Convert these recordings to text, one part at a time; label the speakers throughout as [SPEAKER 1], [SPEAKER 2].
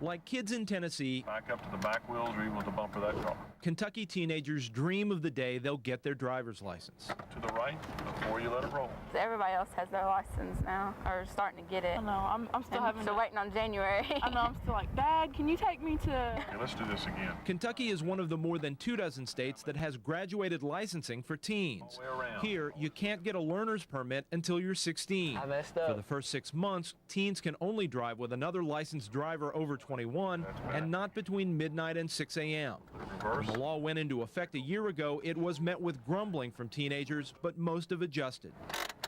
[SPEAKER 1] Like kids in Tennessee,
[SPEAKER 2] Back up to the back wheels or even with the bumper of that car.
[SPEAKER 1] Kentucky teenagers dream of the day they'll get their driver's license.
[SPEAKER 2] To the right before you let it roll.
[SPEAKER 3] Everybody else has their license now, or starting to get it.
[SPEAKER 4] I know, I'm still
[SPEAKER 3] waiting on January.
[SPEAKER 4] I know, I'm still like, Dad, can you take me to...
[SPEAKER 2] Okay, let's do this again.
[SPEAKER 1] Kentucky is one of the more than 24 states that has graduated licensing for teens.
[SPEAKER 2] All the way around.
[SPEAKER 1] Here, you can't get a learner's permit until you're 16.
[SPEAKER 5] I messed up.
[SPEAKER 1] For the first 6 months, teens can only drive with another licensed driver over 21 and not between midnight and 6 a.m. When the law went into effect a year ago, it was met with grumbling from teenagers, but most have adjusted.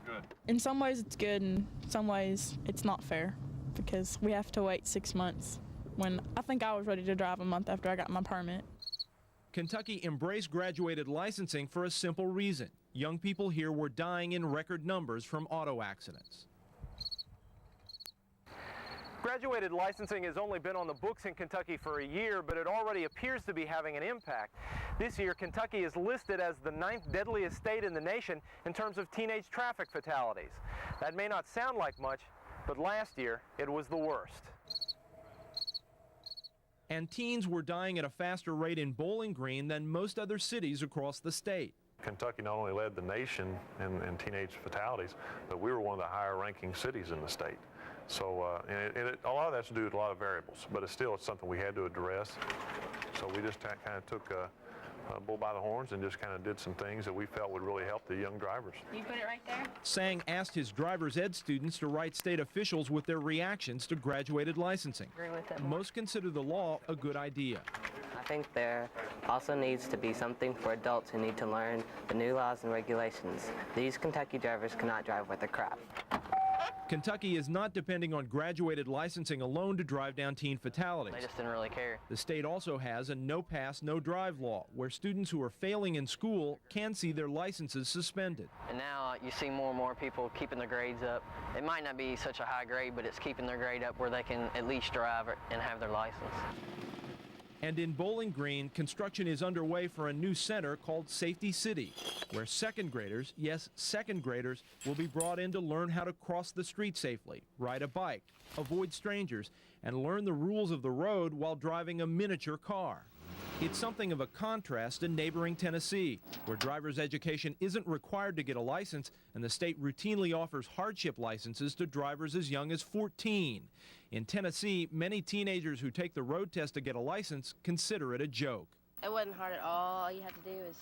[SPEAKER 2] Good.
[SPEAKER 4] In some ways it's good, in some ways it's not fair, because we have to wait 6 months when I think I was ready to drive a month after I got my permit.
[SPEAKER 1] Kentucky embraced graduated licensing for a simple reason. Young people here were dying in record numbers from auto accidents. Graduated licensing has only been on the books in Kentucky for a year, but it already appears to be having an impact. This year, Kentucky is listed as the 9th deadliest state in the nation in terms of teenage traffic fatalities. That may not sound like much, but last year, it was the worst. And teens were dying at a faster rate in Bowling Green than most other cities across the state.
[SPEAKER 2] Kentucky not only led the nation in teenage fatalities, but we were one of the higher ranking cities in the state. So a lot of that's to do with a lot of variables, but it's something we had to address. So we just kind of took a bull by the horns and just kind of did some things that we felt would really help the young drivers.
[SPEAKER 3] You put it right there?
[SPEAKER 1] Sang asked his driver's ed students to write state officials with their reactions to graduated licensing.
[SPEAKER 3] Agree with it.
[SPEAKER 1] Most consider the law a good idea.
[SPEAKER 5] I think there also needs to be something for adults who need to learn the new laws and regulations. These Kentucky drivers cannot drive worth a crap.
[SPEAKER 1] Kentucky is not depending on graduated licensing alone to drive down teen fatalities.
[SPEAKER 5] They just didn't really care.
[SPEAKER 1] The state also has a no-pass, no-drive law, where students who are failing in school can see their licenses suspended.
[SPEAKER 5] And now you see more and more people keeping their grades up. It might not be such a high grade, but it's keeping their grade up where they can at least drive and have their license.
[SPEAKER 1] And in Bowling Green, construction is underway for a new center called Safety City, where second graders, yes, second graders, will be brought in to learn how to cross the street safely, ride a bike, avoid strangers, and learn the rules of the road while driving a miniature car. It's something of a contrast to neighboring Tennessee, where driver's education isn't required to get a license, and the state routinely offers hardship licenses to drivers as young as 14. In Tennessee, many teenagers who take the road test to get a license consider it a joke.
[SPEAKER 6] It wasn't hard at all. All you have to do is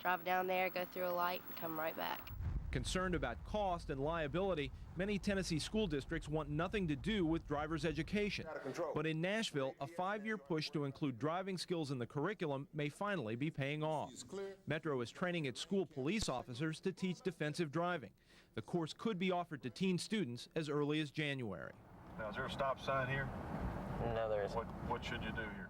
[SPEAKER 6] drive down there, go through a light, and come right back.
[SPEAKER 1] Concerned about cost and liability, many Tennessee school districts want nothing to do with driver's education. But in Nashville, a 5-year push to include driving skills in the curriculum may finally be paying off. Metro is training its school police officers to teach defensive driving. The course could be offered to teen students as early as January.
[SPEAKER 2] Now, is there a stop sign here?
[SPEAKER 5] No, there isn't.
[SPEAKER 2] What should you do here?